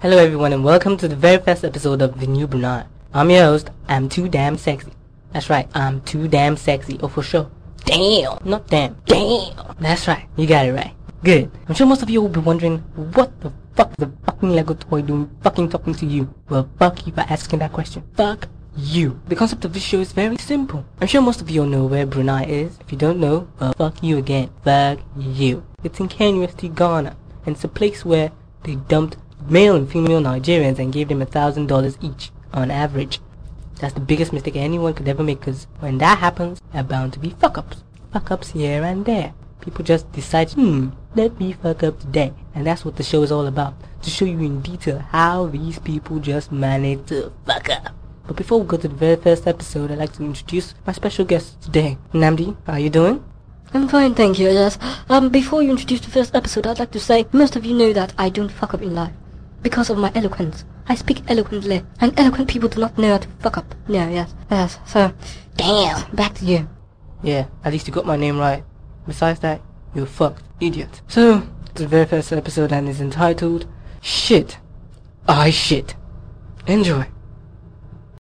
Hello everyone and welcome to the very first episode of The New Brunei. I'm your host, I'm too damn sexy. That's right, I'm too damn sexy. Oh, for sure. Damn, not damn. Damn. That's right, you got it right. Good. I'm sure most of you will be wondering, what the fuck is the fucking Lego toy doing fucking talking to you? Well, fuck you for asking that question. Fuck you. The concept of this show is very simple. I'm sure most of you all know where Brunei is. If you don't know, well, fuck you again. Fuck you. It's in KNUST, Ghana. And it's a place where they dumped male and female Nigerians and gave them $1,000 each on average. That's the biggest mistake anyone could ever make, because when that happens, there are bound to be fuck-ups. Fuck-ups here and there. People just decide, let me fuck up today. And that's what the show is all about, to show you in detail how these people just manage to fuck up. But before we go to the very first episode, I'd like to introduce my special guest today. Nnamdi, how are you doing? I'm fine, thank you, yes. Before you introduce the first episode, I'd like to say, most of you know that I don't fuck up in life. Because of my eloquence. I speak eloquently, and eloquent people do not know how to fuck up. No, yes, so, damn, back to you. Yeah, at least you got my name right. Besides that, you're fucked, idiot. So, the very first episode and is entitled, Shit. I Shit. Enjoy.